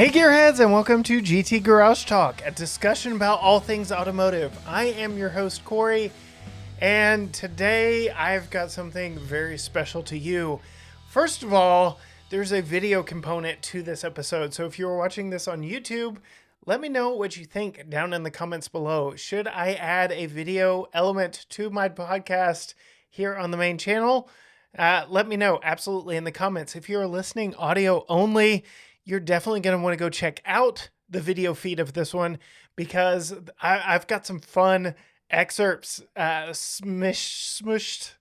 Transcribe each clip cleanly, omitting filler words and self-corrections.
Hey Gearheads, and welcome to GT Garage Talk, a discussion about all things automotive. I am your host, Cory, and today I've got something very special to you. First of all, there's a video component to this episode, so if you're watching this on YouTube, let me know what you think down in the comments below. Should I add a video element to my podcast here on the main channel? Let me know absolutely in the comments. If you're listening audio only, you're definitely going to want to go check out the video feed of this one because I've got some fun excerpts smushed,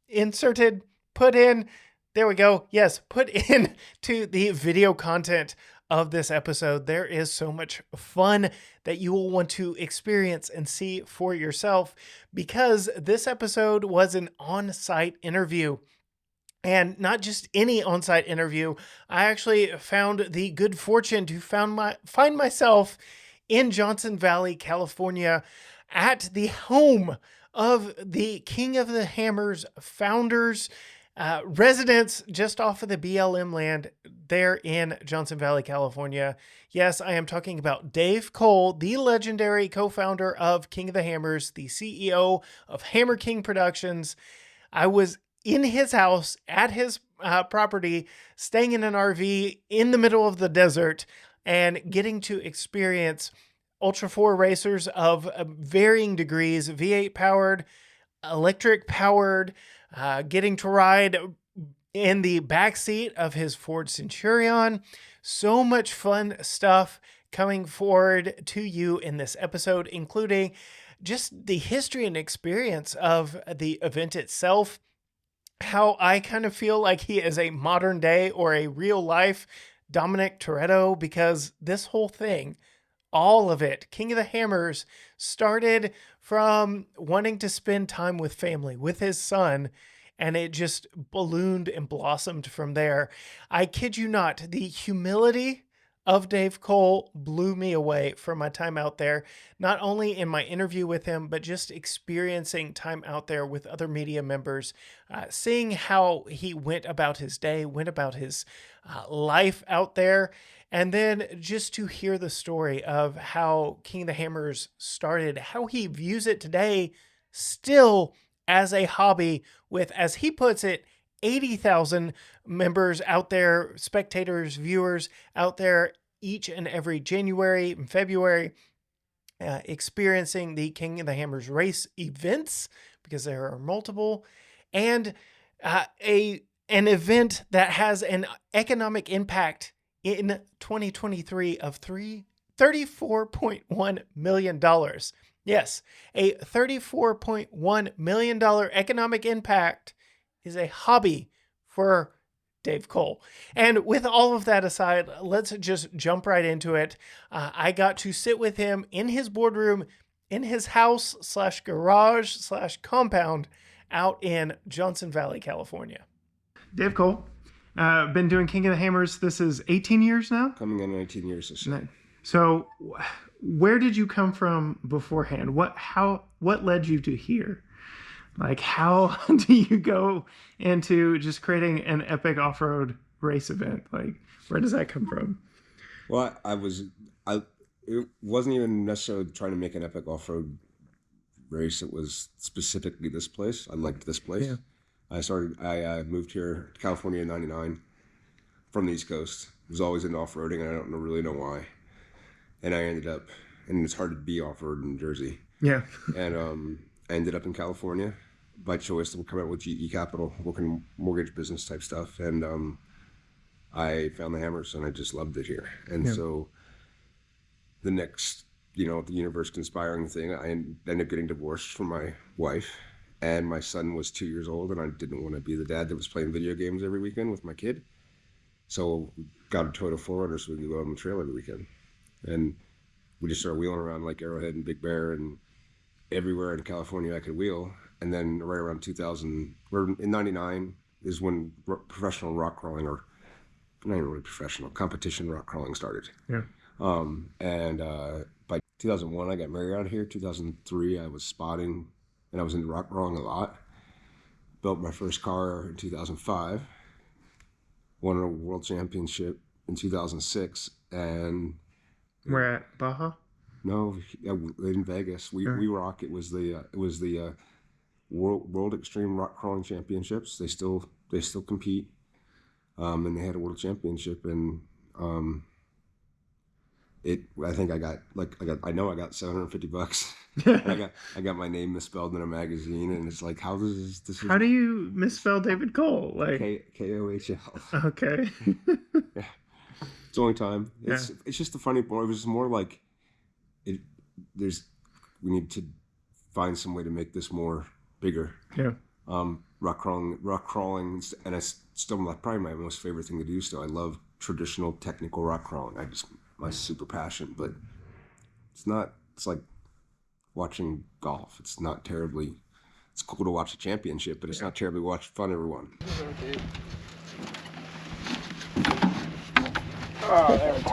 inserted, put in. There we go. Yes, put in to the video content of this episode. There is so much fun that you will want to experience and see for yourself because this episode was an on-site interview. And not just any on-site interview. I actually found the good fortune to find myself in Johnson Valley, California, at the home of the King of the Hammers founders, residence just off of the BLM land there in Johnson Valley, California. Yes, I am talking about Dave Cole, the legendary co-founder of King of the Hammers, the CEO of Hammer King Productions. I was in his house, at his property, staying in an RV in the middle of the desert and getting to experience Ultra 4 racers of varying degrees, V8 powered, electric powered, getting to ride in the back seat of his Ford Centurion. So much fun stuff coming forward to you in this episode, including just the history and experience of the event itself, how I kind of feel like he is a modern day or a real life Dominic Toretto, because this whole thing, all of it, King of the Hammers, started from wanting to spend time with family, with his son, and it just ballooned and blossomed from there. I kid you not, the humility of Dave Cole blew me away from my time out there, not only in my interview with him, but just experiencing time out there with other media members, seeing how he went about his day, went about his life out there, and then just to hear the story of how King of the Hammers started, how he views it today, still as a hobby with, as he puts it, 80,000 members out there, spectators, viewers out there each and every January and February, experiencing the King of the Hammers race events, because there are multiple, and an event that has an economic impact in 2023 of $34.1 million. Yes, a $34.1 million economic impact is a hobby for Dave Cole. And with all of that aside, let's just jump right into it. I got to sit with him in his boardroom, in his house / garage / compound out in Johnson Valley, California. Dave Cole, been doing King of the Hammers. This is 18 years now? Coming on 18 years or so. So where did you come from beforehand? What led you to here? Like, how do you go into just creating an epic off-road race event? Like, where does that come from? Well, it wasn't even necessarily trying to make an epic off-road race. It was specifically this place. I liked this place. Yeah. I moved here to California in 99 from the East Coast. I was always into off-roading, and I don't really know why. And I ended up, and it's hard to be off-road in Jersey. Yeah. And I ended up in California by choice. I'm coming out with GE Capital, working mortgage business type stuff. And I found the Hammers and I just loved it here. And so the next, the universe conspiring thing, I ended up getting divorced from my wife. And my son was 2 years old and I didn't want to be the dad that was playing video games every weekend with my kid. So got a Toyota 4Runner so we could go on the trail every weekend. And we just started wheeling around like Arrowhead and Big Bear and everywhere in California I could wheel. And then right around 2000, in 99 is when professional rock crawling, or not even really professional, competition rock crawling started. Yeah. And by 2001, I got married out here. 2003, I was spotting and I was into rock crawling a lot. Built my first car in 2005. Won a world championship in 2006, and We're at Baja. no, in Vegas, we rock. It was the World Extreme Rock Crawling Championships. They still compete, and they had a World Championship, and I think I got $750. I got my name misspelled in a magazine, and it's like, how does this? How do you misspell David Cole? Like Kohl. okay. Yeah, it's the only time. It's just a funny point. It was more like it. We need to find some way to make this more bigger. Yeah. Rock crawling, and it's still probably my most favorite thing to do. Still, I love traditional technical rock crawling. My super passion, but it's not. It's like watching golf. It's not terribly. It's cool to watch a championship, but it's not terribly fun. Everyone. Oh, there we go.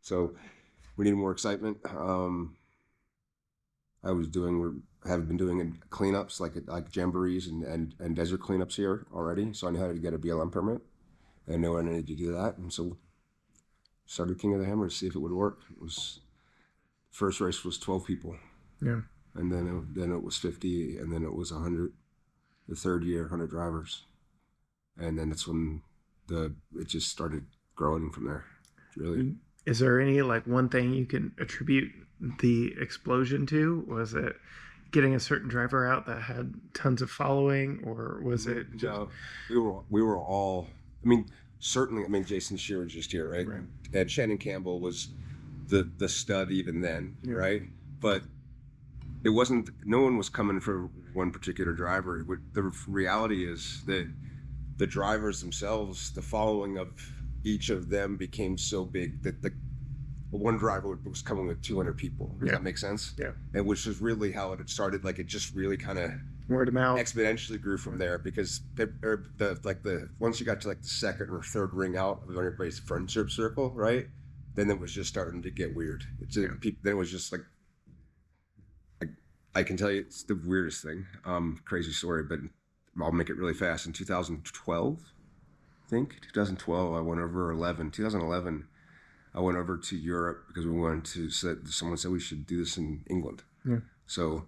So we need more excitement. Have been doing cleanups like jamborees and desert cleanups here already. So I know how to get a BLM permit. I know I needed to do that, and so started King of the Hammer to see if it would work. First race was 12 people. Yeah. And then it was 50, and then it was 100. The third year, 100 drivers, and then that's when it just started growing from there. Really. Is there any one thing you can attribute the explosion to? Was it getting a certain driver out that had tons of following, or was it just... No, we were all. I mean, certainly. I mean, Jason Shearer was just here, right? And Shannon Campbell was the stud even then, right? But it wasn't. No one was coming for one particular driver. The reality is that the drivers themselves, the following of each of them became so big that the one driver was coming with 200 people. Does that make sense? Yeah. And which is really how it had started. Like, it just really kind of word of mouth exponentially grew from there, because once you got to the second or third ring out of everybody's friendship circle, right? Then it was just starting to get weird. Then it was just I can tell you, it's the weirdest thing. Crazy story, but I'll make it really fast. In 2012, I think 2012, I went over 2011. I went over to Europe because we wanted to. Someone said we should do this in England. Yeah. So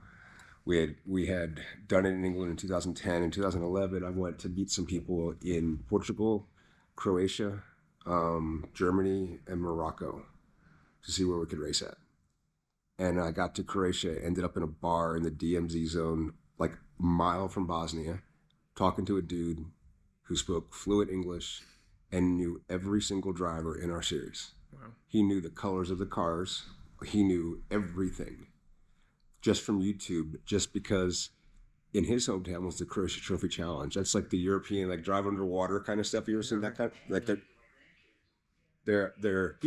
we had done it in England in 2010. In 2011, I went to meet some people in Portugal, Croatia, Germany, and Morocco to see where we could race at. and I got to Croatia, ended up in a bar in the DMZ zone, like a mile from Bosnia, talking to a dude who spoke fluent English and knew every single driver in our series. Wow. He knew the colors of the cars. He knew everything just from YouTube, just because in his hometown was the Croatia Trophy Challenge. That's like the European, like drive underwater kind of stuff. You ever seen that kind of, like they're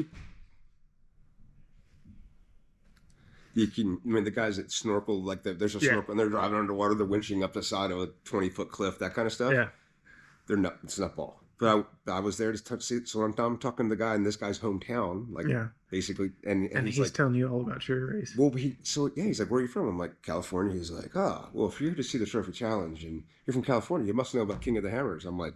you can, I mean, the guys that snorkel, like there's a snorkel and they're driving underwater, they're winching up the side of a 20-foot cliff, that kind of stuff. Yeah. They're not, it's not ball. But I was there to see it. So I'm talking to the guy in this guy's hometown, like basically. And he's like, telling you all about your race. Well, he's like, where are you from? I'm like, California. He's like, well, if you're here to see the Trophy Challenge and you're from California, you must know about King of the Hammers. I'm like,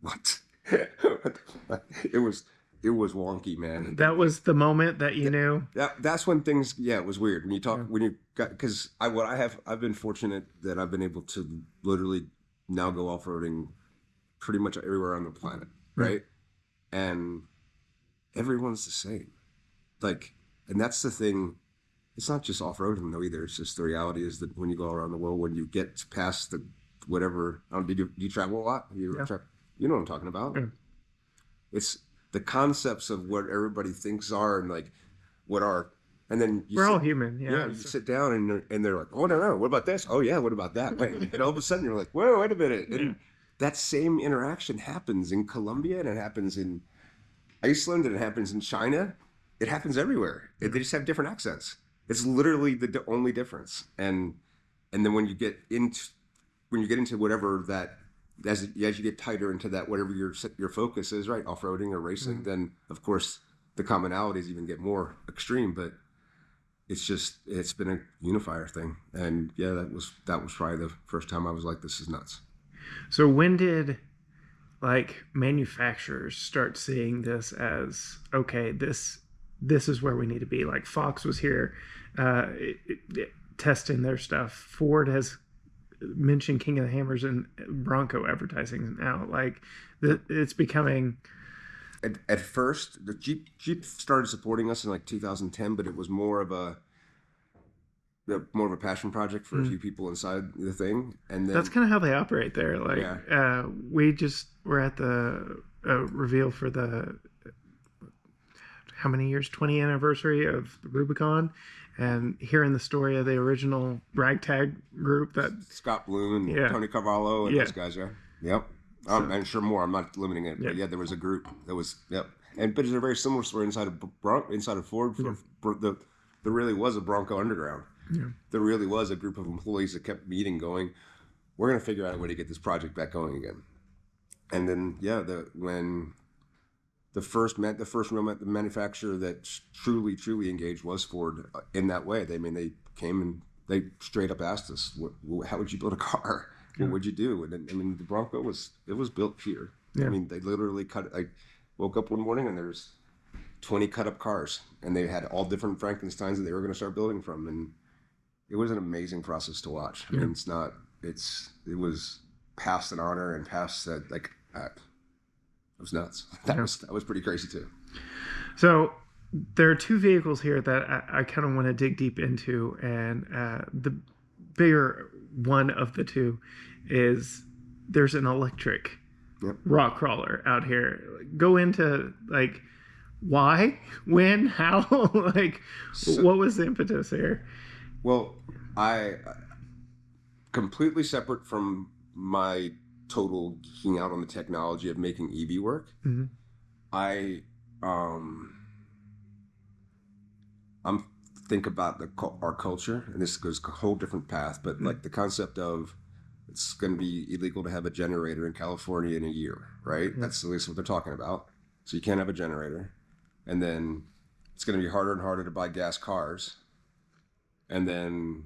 what? It was wonky, man. That was the moment that you knew. That's when things. Yeah, it was weird when you talk when you got, because I've been fortunate that I've been able to literally now go off roading pretty much everywhere on the planet, right? And everyone's the same, like, and that's the thing. It's not just off roading though either. It's just the reality is that when you go around the world, when you get past the whatever, do you travel a lot? You know what I'm talking about. It's the concepts of what everybody thinks are and like what are, and then we're all human. You sit down and they're like, oh no, what about this? Oh yeah, what about that? Wait, and all of a sudden you're like, whoa, wait a minute. And that same interaction happens in Colombia and it happens in Iceland and it happens in China. It happens everywhere. They just have different accents. It's literally the only difference. And then when you get into whatever that, as you get tighter into that, whatever your focus is, right, off-roading or racing, then of course the commonalities even get more extreme. But it's been a unifier thing. And yeah, that was probably the first time I was like, this is nuts. So when did like manufacturers start seeing this as, okay, this is where we need to be? Like Fox was here testing their stuff. Ford has mentioned King of the Hammers and Bronco advertising now. Like it's becoming. At first, the Jeep started supporting us in like 2010, but it was more of a passion project for a few people inside the thing. And then, that's kind of how they operate there. Like we just were at the reveal for the how many years 20th anniversary of the Rubicon, and hearing the story of the original ragtag group that Scott Bloom and Tony Carvalho and those guys are. Yep. And sure more. I'm not limiting it. But there was a group that was but it's a very similar story inside of Ford. There really was a Bronco Underground. Yeah. There really was a group of employees that kept meeting, going, we're going to figure out a way to get this project back going again. And then when the first real manufacturer that truly engaged was Ford in that way. They came and they straight up asked us, how would you build a car? What would you do? And the Bronco was built here. Yeah. They literally I woke up one morning and there's 20 cut up cars, and they had all different Frankensteins that they were going to start building from. And it was an amazing process to watch. It was past an honor and past that, like, it was nuts. That was pretty crazy too. So there are two vehicles here that I kind of want to dig deep into, and the bigger one of the two is there's an electric rock crawler out here. Go into like why, when, how, like what was the impetus here? Well, I completely separate from my total geeking out on the technology of making EV work. Mm-hmm. I'm think about our culture, and this goes a whole different path, but like the concept of it's going to be illegal to have a generator in California in a year, right? Mm-hmm. That's at least what they're talking about. So you can't have a generator, and then it's going to be harder and harder to buy gas cars, and then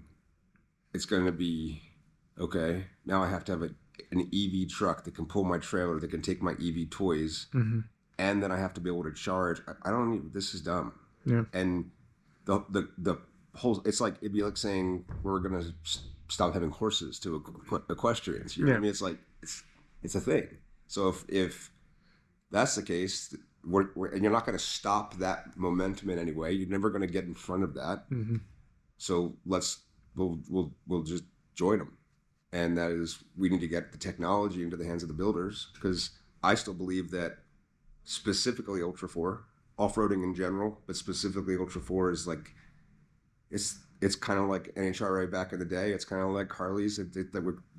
it's going to be okay. Now I have to have an EV truck that can pull my trailer, that can take my EV toys, and then I have to be able to charge. I don't need. This is dumb. Yeah. And the whole, it's like, it'd be like saying we're gonna stop having horses to equestrians. You know what I mean? It's like it's a thing. So if that's the case, and you're not going to stop that momentum in any way. You're never going to get in front of that. Mm-hmm. So we'll just join them. And that is, we need to get the technology into the hands of the builders, because I still believe that specifically Ultra 4, off-roading in general, but specifically Ultra 4 is like, it's kind of like NHRA back in the day. It's kind of like Harleys.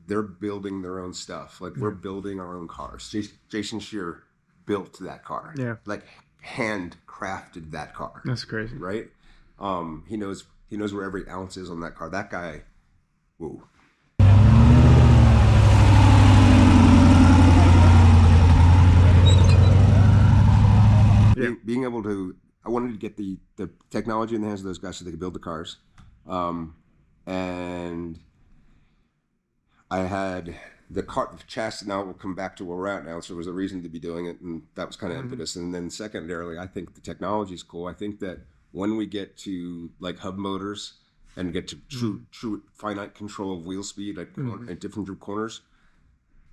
They're building their own stuff. Like we're building our own cars. Jason Shear built that car. Yeah. Like handcrafted that car. That's crazy. Right? He knows where every ounce is on that car. That guy, whoa. Yeah. Being able to, I wanted to get the technology in the hands of those guys so they could build the cars. And I had the chassis. Now we'll come back to where we're at now. So there was a reason to be doing it, and that was kind of impetus. And then secondarily, I think the technology is cool. I think that when we get to like hub motors and get to true finite control of wheel speed at different corners,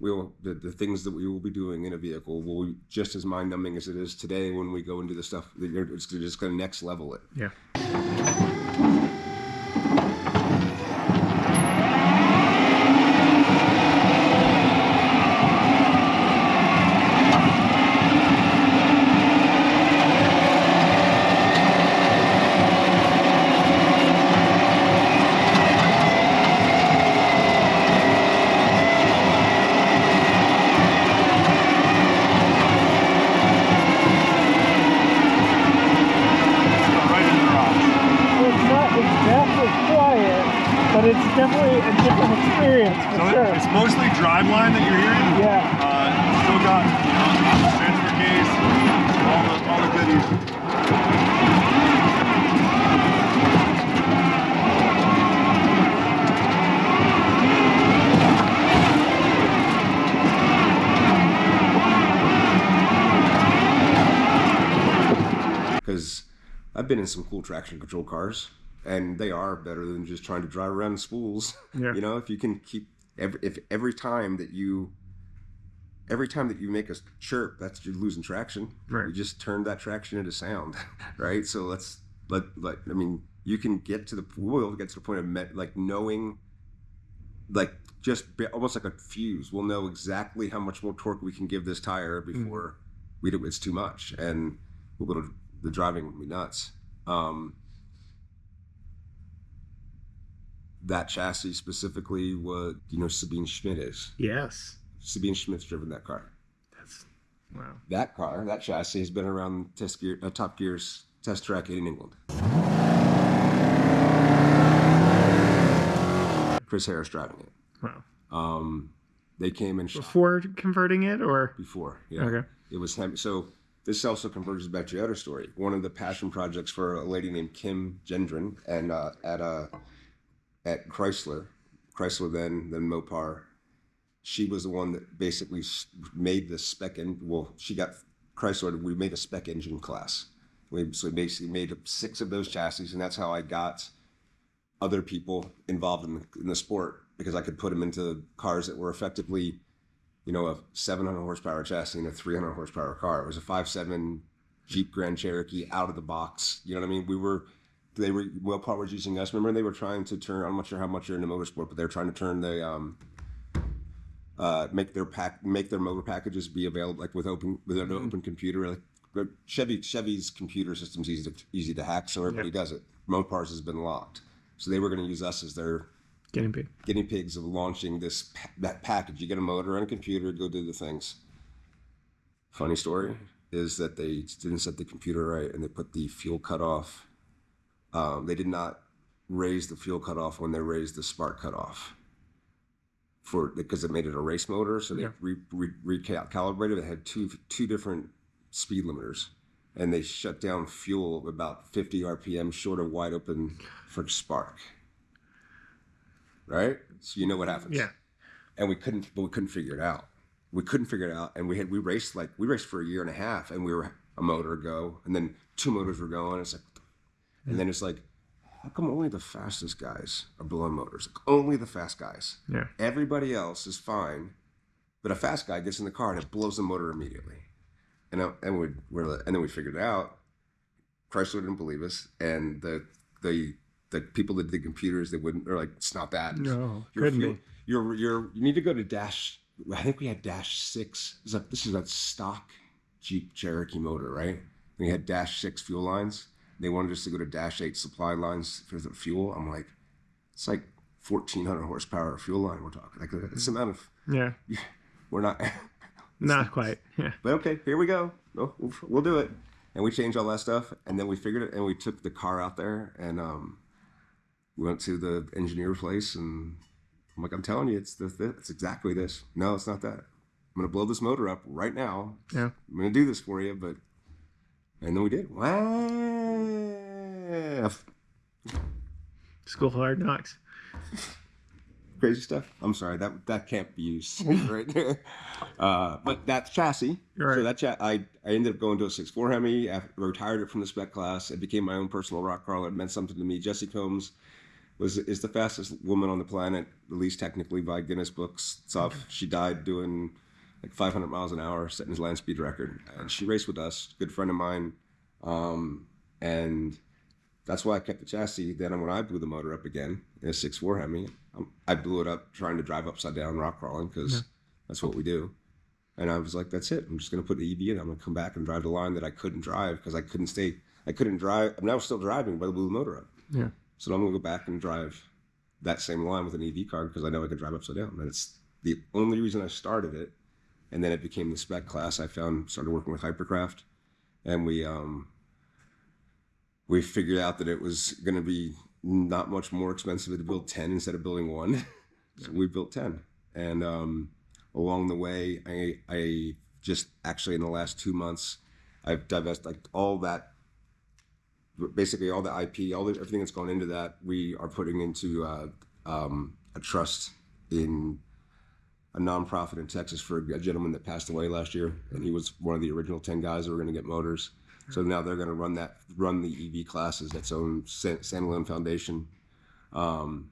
the things that we will be doing in a vehicle will be just as mind-numbing as it is today when we go into the stuff. It's just going to next level it. Yeah. It's definitely a different experience, for sure. It's mostly driveline that you're hearing. Yeah. Still got, transfer case, all the goodies. Because I've been in some cool traction control cars, and they are better than just trying to drive around in spools. Yeah. You know, if you can keep every time that you make a chirp, that's you're losing traction. Right. You just turned that traction into sound, right? So I mean, you can get to the point of knowing, almost like a fuse. We'll know exactly how much more torque we can give this tire before it's too much, and the driving will be nuts. That chassis specifically, what Sabine Schmidt is. Yes. Sabine Schmidt's driven that car. Wow. That chassis has been around Top Gear's test track in England. Chris Harris driving it. Wow. They came in before converting it, or before. Yeah. Okay. It was him. So this also converges back to the other story. One of the passion projects for a lady named Kim Gendron, and at Chrysler then Mopar, she was the one that basically made the spec she got Chrysler. We made a spec engine class. So basically made 6 of those chassis, and that's how I got other people involved in the sport, because I could put them into cars that were effectively, a 700 horsepower chassis and a 300 horsepower car. It was a 5.7 Jeep Grand Cherokee out of the box. You know what I mean? Mopar was using us. Remember, they were trying to turn, I'm not sure how much you're into motorsport, but they were trying to turn make their motor packages be available, like with an open computer. Like Chevy's computer system's easy to hack, so everybody does it. Mopar's has been locked, so they were going to use us as their guinea pigs of launching that package. You get a motor and a computer, go do the things. Funny story is that they didn't set the computer right, and they put the fuel cutoff. They did not raise the fuel cutoff when they raised the spark cutoff, because it made it a race motor. So they recalibrated. They had two different speed limiters, and they shut down fuel about 50 RPM short of wide open for spark. Right? So you know what happens. Yeah. And we couldn't figure it out. And we raced for a year and a half, and we were a motor go, and then 2 motors were going. It's like, and then it's like, how come only the fastest guys are blowing motors? Like, only the fast guys. Yeah. Everybody else is fine, but a fast guy gets in the car and it blows the motor immediately. And then we figured it out. Chrysler didn't believe us, and the the people that did computers, they wouldn't. They're like, it's not that. No, Your couldn't fuel, be. you need to go to dash. I think we had -6. This is a stock Jeep Cherokee motor, right? We had -6 fuel lines. They wanted us to go to -8 supply lines for the fuel. I'm like, it's like 1,400 horsepower fuel line we're talking. Like this amount of. Yeah. We're not. Not quite. Yeah. But okay, here we go. We'll do it. And we changed all that stuff, and then we figured it, and we took the car out there, and we went to the engineer place, and I'm like, I'm telling you, it's exactly this. No, it's not that. I'm gonna blow this motor up right now. Yeah. I'm gonna do this for you, and then we did. Wow. School of Hard Knocks. Crazy stuff. I'm sorry, that can't be used right there. But that's chassis. Right. So that I ended up going to a 6.4 Hemi. I retired it from the spec class. It became my own personal rock crawler. It meant something to me. Jessie Combs is the fastest woman on the planet, at least technically by Guinness books stuff. She died doing like 500 miles an hour, setting his land speed record. And she raced with us, good friend of mine. And that's why I kept the chassis. Then when I blew the motor up again in a 6.4 Hemi, I blew it up trying to drive upside down rock crawling because that's what we do. And I was like, that's it. I'm just going to put the EV in. I'm going to come back and drive the line that I couldn't drive because I couldn't drive. I mean, I was still driving, but I blew the motor up. Yeah. So I'm going to go back and drive that same line with an EV car because I know I could drive upside down. And it's the only reason I started it. And then it became the spec class. I started working with Hypercraft, and we figured out that it was going to be not much more expensive to build 10 instead of building 1. So we built 10. And along the way, I just actually in the last 2 months, I've divested like all that, basically all the IP, everything that's gone into that, we are putting into a trust in a nonprofit in Texas for a gentleman that passed away last year. And he was one of the original 10 guys that were going to get motors. So now they're going to run the EV class as its own standalone foundation, so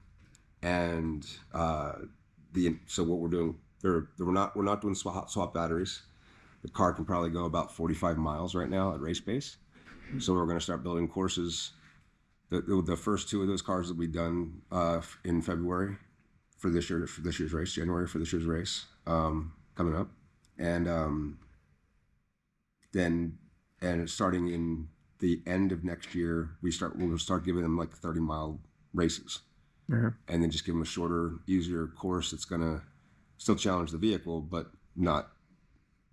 what we're doing, we're not doing swap batteries. The car can probably go about 45 miles right now at race pace. So we're going to start building courses. The first 2 of those cars will be done in February for this year's race, January for this year's race coming up, and then. And starting in the end of next year, we'll start giving them like 30-mile races, and then just give them a shorter, easier course that's gonna still challenge the vehicle, but we'll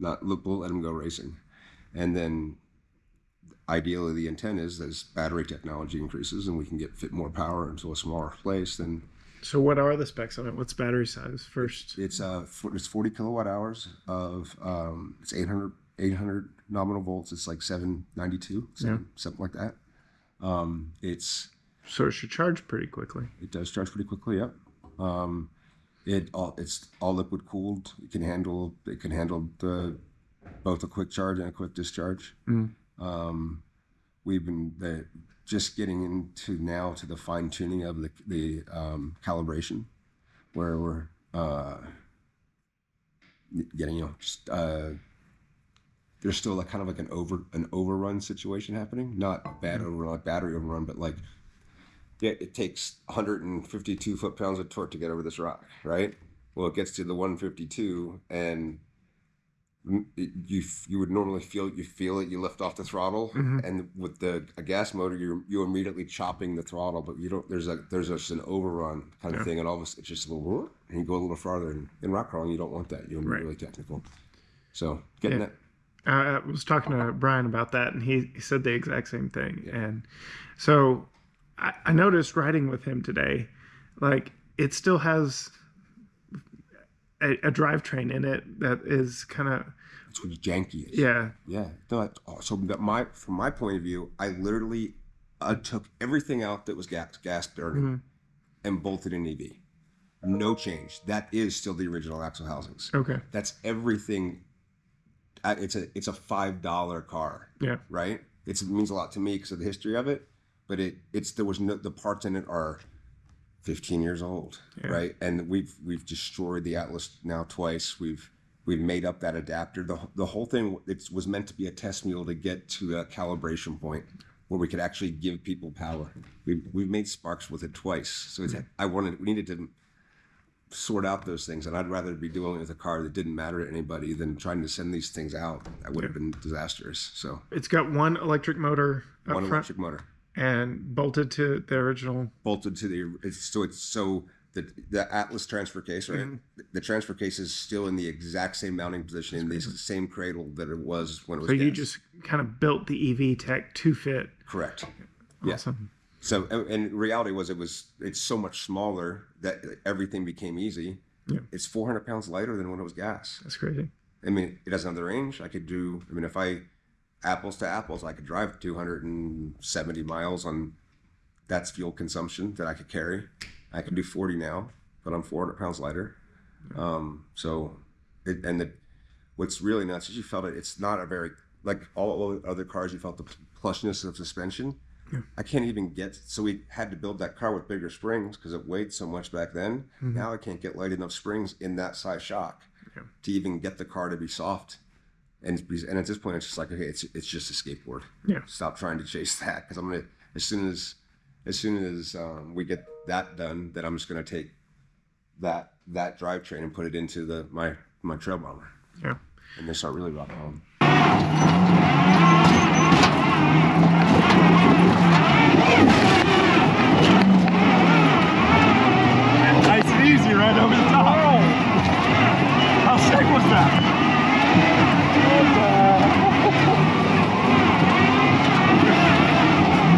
let them go racing. And then ideally, the intent is as battery technology increases and we can fit more power into a smaller place, then. So what are the specs on it? What's battery size first? It's 40 kilowatt hours of it's 800 nominal volts. It's like 792, something like that. So it should charge pretty quickly. It does charge pretty quickly. Yep. It's all liquid cooled. It can handle both a quick charge and a quick discharge. We've been just getting into now to the fine tuning of the calibration, where we're getting there's still like kind of like an overrun situation happening. Not a bad overrun, like battery overrun, but like it takes 152 foot-pounds of torque to get over this rock, right? Well, it gets to the 152, and you would normally feel it. You lift off the throttle, and with a gas motor, you're immediately chopping the throttle, but you don't. There's just an overrun kind of thing, and all of a sudden it's just a little, and you go a little farther. And in rock crawling, you don't want that. You want to be really technical. So getting that. I was talking to Brian about that, and he said the exact same thing. Yeah. And so I noticed riding with him today, like it still has a drivetrain in it that is kind of. It's what janky is. Yeah. Yeah. No, so from my point of view, I literally took everything out that was gas burning and bolted in EV. No change. That is still the original axle housings. Okay. That's everything. It's a $5 car. Yeah. Right. It means a lot to me because of the history of it, but the parts in it are 15 years old. Yeah. Right. And we've destroyed the Atlas now twice. We've made up that adapter. The whole thing was meant to be a test mule to get to a calibration point where we could actually give people power. We've made sparks with it twice. So we needed to sort out those things, and I'd rather be doing it with a car that didn't matter to anybody than trying to send these things out. That would have been disastrous. So It's got one electric motor up one front electric motor and bolted to the original. bolted to the Atlas transfer case, right? The transfer case is still in the exact same mounting position in the same cradle that it was when it was So you gas. just kind of built the EV tech to fit. Correct. Awesome. So, and reality was it's so much smaller that everything became easy. Yeah. It's 400 pounds lighter than when it was gas. That's crazy. I mean, it doesn't have the range. If apples to apples, I could drive 270 miles on that's fuel consumption that I could carry. I can do 40 now, but I'm 400 pounds lighter. What's really nuts is you felt it. It's not a very, like all other cars, you felt the plushness of suspension. Yeah. I can't even so we had to build that car with bigger springs because it weighed so much back then. Now I can't get light enough springs in that size shock to even get the car to be soft. And at this point, it's just like, okay, it's just a skateboard. Yeah. Stop trying to chase that, because I'm gonna as soon as we get that done, then I'm just gonna take that drivetrain and put it into my trail bomber. Yeah. And then start really rocking on. Nice and easy right over the top. How sick was that?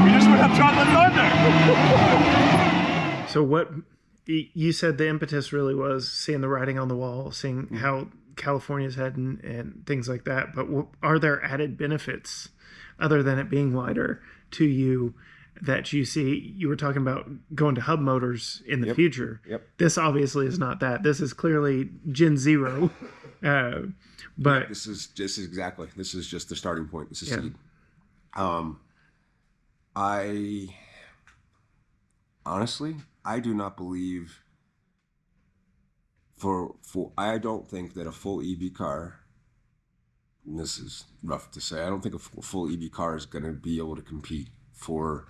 We just went up Chocolate Thunder. So what you said the impetus really was seeing the writing on the wall, seeing how California's heading and things like that. But are there added benefits other than it being lighter to you that you see? You were talking about going to hub motors in the future. Yep. This obviously is not that. This is clearly Gen Zero. But This is just the starting point. This is seed. I honestly, I do not believe I don't think that a full EV car, and this is rough to say, I don't think a full EV car is going to be able to compete for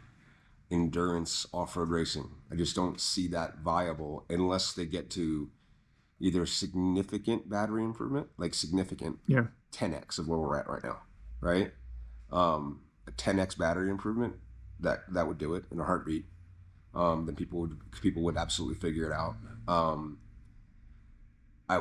endurance off-road racing. I just don't see that viable unless they get to either significant battery improvement, like significant 10x of where we're at right now, right? A 10x battery improvement, that would do it in a heartbeat. Then people would absolutely figure it out.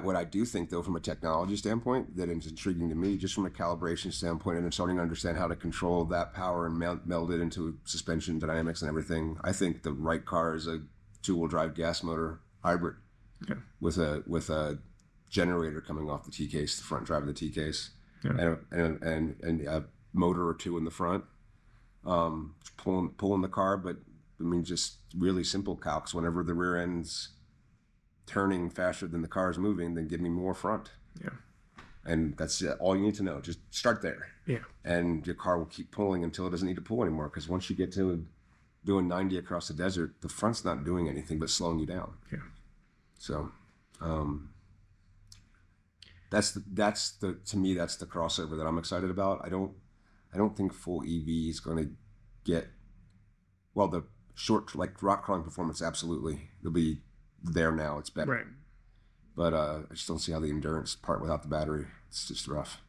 What I do think, though, from a technology standpoint, that is intriguing to me, just from a calibration standpoint, and starting to understand how to control that power and meld it into suspension dynamics and everything, I think the right car is a two-wheel drive gas motor hybrid with a generator coming off the T case, the front drive of the T case, and a motor or two in the front, pulling the car. But I mean, just really simple calcs. Whenever the rear end's turning faster than the car's moving, then give me more front. Yeah. And that's all you need to know. Just start there. Yeah. And your car will keep pulling until it doesn't need to pull anymore. Because once you get to doing 90 across the desert, the front's not doing anything but slowing you down. Yeah. So, to me, that's the crossover that I'm excited about. I don't think full EV is going to get, well, the short, like rock crawling performance, absolutely. It'll be there now. It's better. Right. But I just don't see how the endurance part without the battery, it's just rough.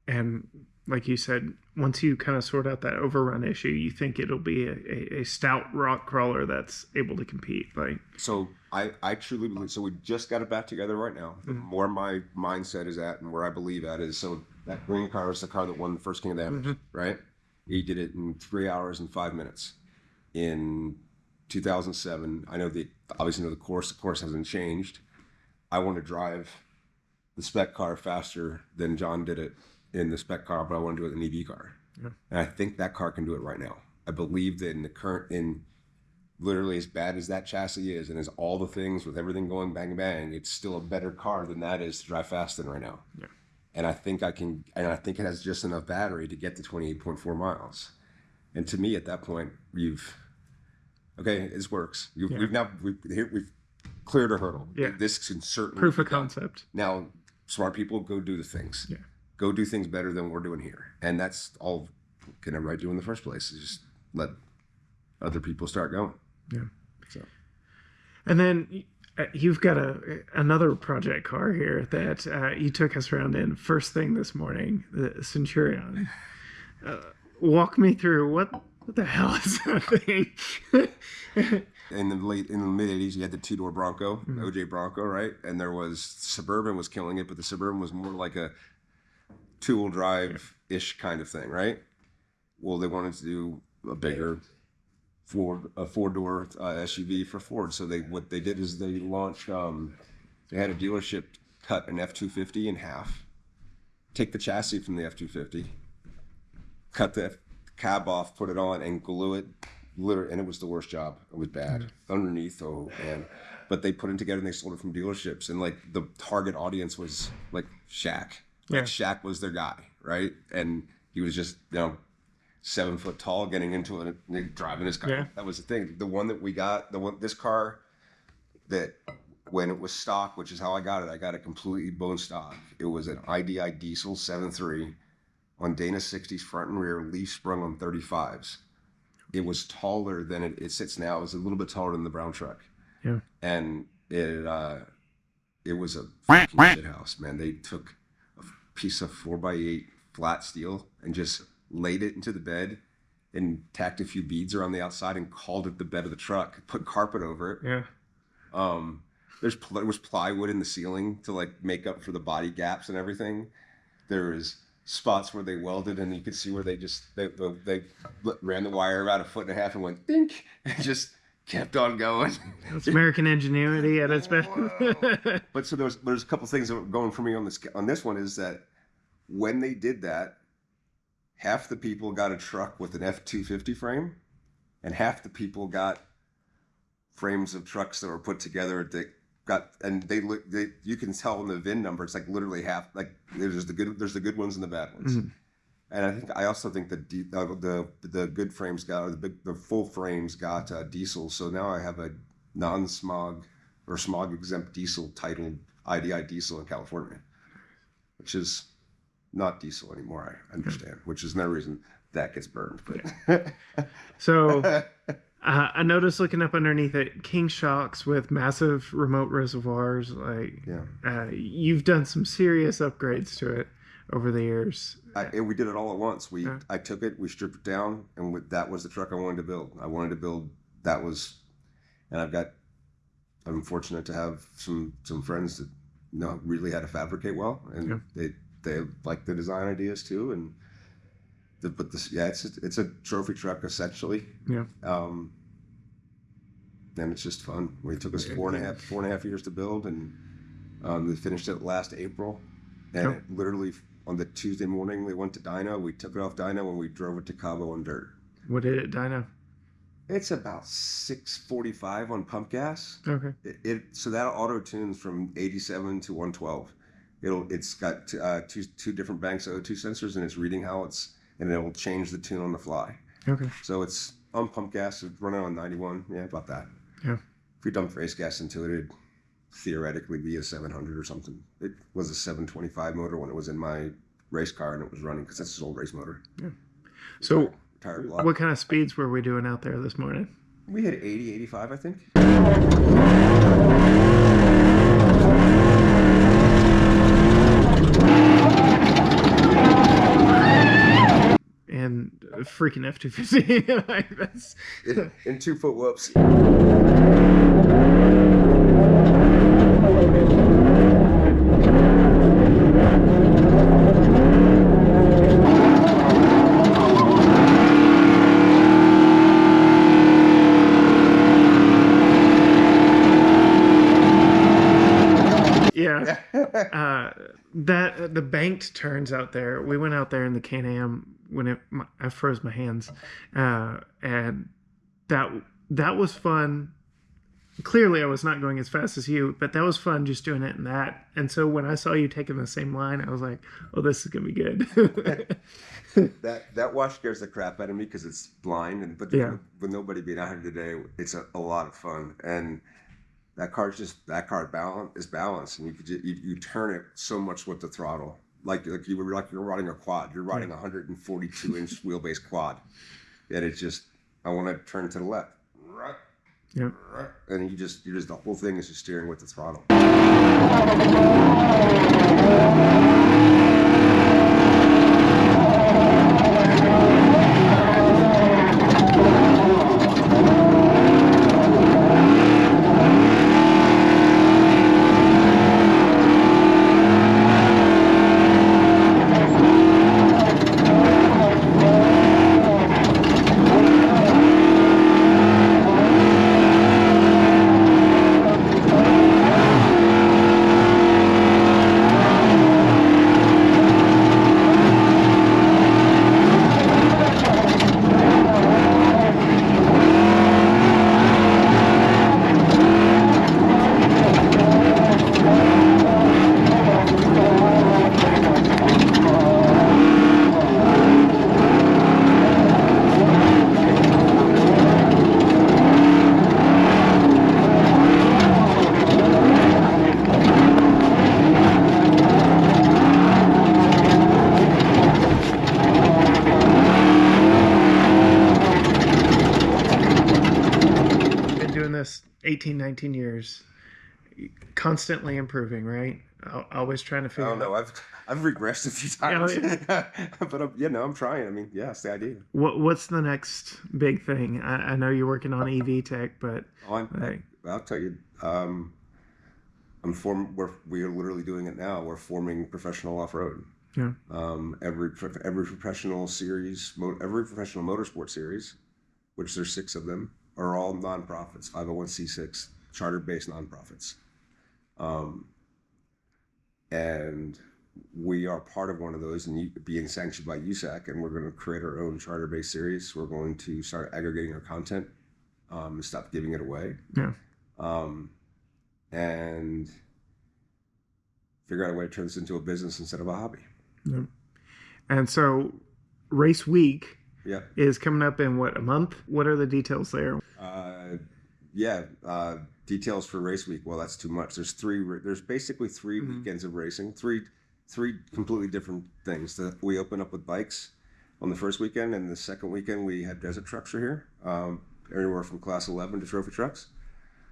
And like you said, once you kind of sort out that overrun issue, you think it'll be a stout rock crawler that's able to compete. Like, so I truly believe, so we just got it back together right now. Mm-hmm. Where my mindset is at and where I believe at is, so that green car was the car that won the first King of the Hammers, right? He did it in 3 hours and 5 minutes. In 2007, obviously know the course hasn't changed. I want to drive the spec car faster than John did it in the spec car, but I want to do it in an EV car. Yeah. And I think that car can do it right now. I believe that in literally as bad as that chassis is, and as all the things with everything going bang bang, it's still a better car than that is to drive fast in right now. Yeah. And I think I can, and I think it has just enough battery to get to 28.4 miles. And to me, at that point, this works. We've cleared a hurdle. Yeah. This can certainly proof of concept. Now, smart people go do the things. Yeah. Go do things better than we're doing here. And that's all can everybody do in the first place? Is just let other people start going. Yeah. So. And then you've got another project car here that you took us around in first thing this morning, the Centurion. Walk me through what the hell is that thing? In the mid '80s, you had the 2-door Bronco, OJ Bronco, right? And there was Suburban was killing it, but the Suburban was more like a 2-wheel drive-ish kind of thing, right? Well, they wanted to do a bigger 4-door SUV for Ford. So what they did is they launched. They had a dealership cut an F-250 in half, take the chassis from the F-250, cut the cab off, put it on, and glue it. And it was the worst job. It was bad underneath. Oh man! But they put it together and they sold it from dealerships. And like the target audience was like Shaq. Like Shaq was their guy, right? And he was just 7 foot tall, getting into it, and driving his car. Yeah. That was the thing. The one that we got, this car that when it was stock, which is how I got it completely bone stock. It was an IDI diesel 7.3 on Dana 60s front and rear, leaf sprung on 35s. It was taller than it sits now. It was a little bit taller than the brown truck. Yeah. And it was a fucking shithouse, man. They took a piece of 4x8 flat steel and just laid it into the bed and tacked a few beads around the outside and called it the bed of the truck. Put carpet over it. Yeah. There was plywood in the ceiling to like make up for the body gaps and everything. There was spots where they welded and you could see where they ran the wire about 1.5 foot and went dink and just kept on going. That's American ingenuity at its best. But so there's a couple things that were going for me on this one is that when they did that, half the people got a truck with an F-250 frame and half the people got frames of trucks that were put together that you can tell in the VIN number, it's like literally half, like there's the good ones and the bad ones. Mm-hmm. And I also think that the good frames the full frames got diesel. So now I have a non-smog or smog exempt diesel titled IDI diesel in California, which is not diesel anymore. I understand, which is another reason that gets burned. But so I noticed looking up underneath it, King shocks with massive remote reservoirs. You've done some serious upgrades to it over the years. And we did it all at once. I took it, we stripped it down, and that was the truck I wanted to build. I'm fortunate to have some friends that know really how to fabricate well, and they like the design ideas too. And it's a trophy truck essentially. Yeah. And it's just fun. It took us 4.5 years to build, and we finished it last April. And it literally on the Tuesday morning we went to dyno. We took it off dyno and we drove it to Cabo on dirt. What did it dyno? It's about 645 on pump gas. Okay. So that auto tunes from 87 to 112. It's got two different banks of O2 sensors, and it's reading and it will change the tune on the fly. Okay. So it's on pump gas. It's running on 91. Yeah, about that. Yeah. If we dumped race gas into it, it'd theoretically be a 700 or something. It was a 725 motor when it was in my race car and it was running because that's his old race motor. Yeah. So what kind of speeds were we doing out there this morning? We had 80, 85, I think. And a freaking F-250. Like that's in 2 foot whoops. The banked turns out there. We went out there in the Can-Am when I froze my hands, and that was fun. Clearly, I was not going as fast as you, but that was fun just doing it in that. And so when I saw you taking the same line, I was like, "Oh, this is gonna be good." that wash scares the crap out of me because it's blind, but with nobody being out here today, it's a lot of fun. And that car is balanced, and you turn it so much with the throttle like you're riding a quad. You're riding a 142-inch wheelbase quad, and it's just I want to turn to the left. Yeah. And you just the whole thing is just steering with the throttle. This 18, 19 years, constantly improving, right? Always trying to figure I don't know. I've regressed a few times, but I'm trying. I mean, it's the idea. What's the next big thing? I know you're working on EV tech, but I'll tell you. We are literally doing it now. We're forming professional off-road. Yeah. Every professional series, every professional motorsport series, which there's 6 of them, are all nonprofits, 501c6 charter-based nonprofits. And we are part of one of those, and being sanctioned by USAC, and we're going to create our own charter-based series. We're going to start aggregating our content, and stop giving it away. Yeah. And figure out a way to turn this into a business instead of a hobby. Yeah. And so race week is coming up in a month? What are the details there? Details for race week. Well, that's too much. There's basically 3 weekends of racing, three completely different things. We open up with bikes on the first weekend, and the second weekend we had desert trucks here, anywhere from class 11 to trophy trucks.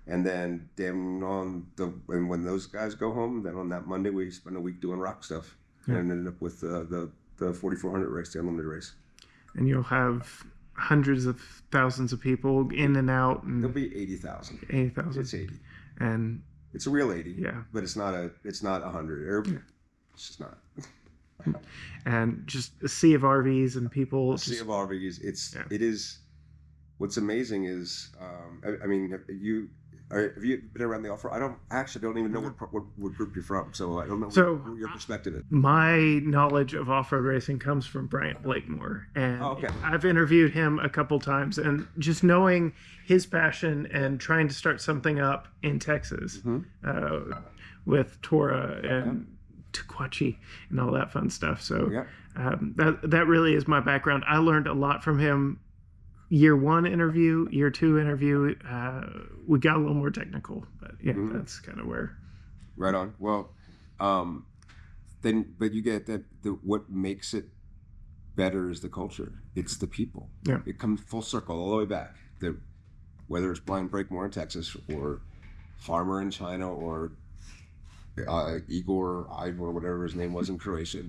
And then and when those guys go home, then on that Monday we spend a week doing rock stuff, and ended up with the 4,400 race, the unlimited race. And you'll have hundreds of thousands of people in and out. And there'll be 80,000. 80,000. It's 80. And it's a real 80. Yeah. But it's not 100. It's just not. And just a sea of RVs and people. Sea of RVs. It is. What's amazing is, have you been around the off-road? I don't even know what group you're from, so I don't know what your perspective is. My knowledge of off-road racing comes from Bryant Blakemore, and I've interviewed him a couple times, and just knowing his passion and trying to start something up in Texas with Tora and Tuquachi and all that fun stuff. So that really is my background. I learned a lot from him. Year 1 interview, year 2 interview, we got a little more technical, but that's kind of where. Right on. Well, but you get that what makes it better is the culture. It's the people. Yeah. It comes full circle all the way back. Whether it's Brian Blakemore in Texas, or Farmer in China, or Igor, whatever his name was in Croatia,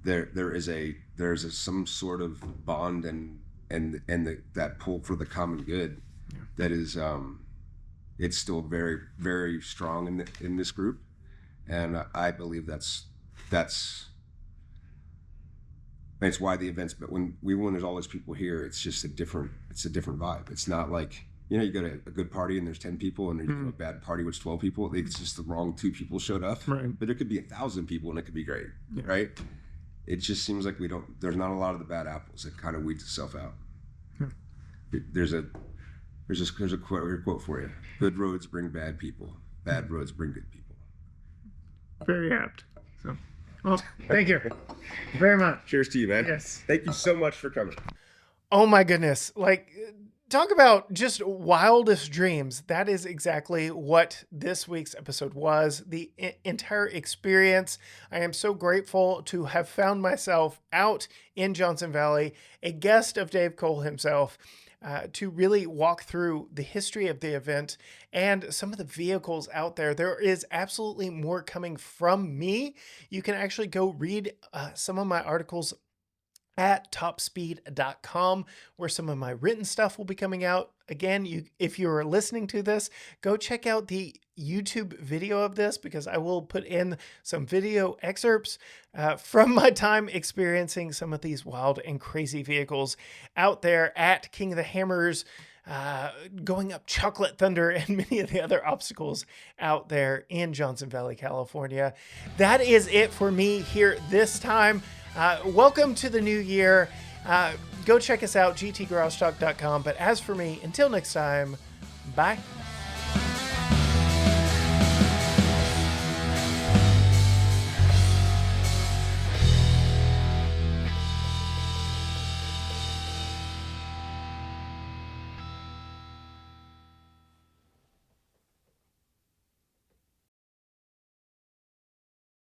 there's some sort of bond and that pull for the common good that is it's still very, very strong in this group, and I believe that's it's why the events. But when there's all those people here, it's just a different vibe. It's not like you go to a good party and there's 10 people, and you go to a bad party with 12 people. It's just the wrong 2 people showed up, right? But there could be 1,000 people and it could be great, right? It just seems like there's not a lot of the bad apples. It kind of weeds itself out. There's a quote for you. Good roads bring bad people. Bad roads bring good people. Very apt. So, well, thank you very much. Cheers to you, man. Yes. Thank you so much for coming. Oh my goodness. talk about just wildest dreams. That is exactly what this week's episode was. The entire experience. I am so grateful to have found myself out in Johnson Valley, a guest of Dave Cole himself, to really walk through the history of the event and some of the vehicles out there. There is absolutely more coming from me. You can actually go read some of my articles at topspeed.com, where some of my written stuff will be coming out. Again, if you're listening to this, go check out the YouTube video of this, because I will put in some video excerpts from my time experiencing some of these wild and crazy vehicles out there at King of the Hammers, going up Chocolate Thunder and many of the other obstacles out there in Johnson Valley, California. That is it for me here this time. Welcome to the new year. Go check us out, gtgaragetalk.com. But as for me, until next time, bye.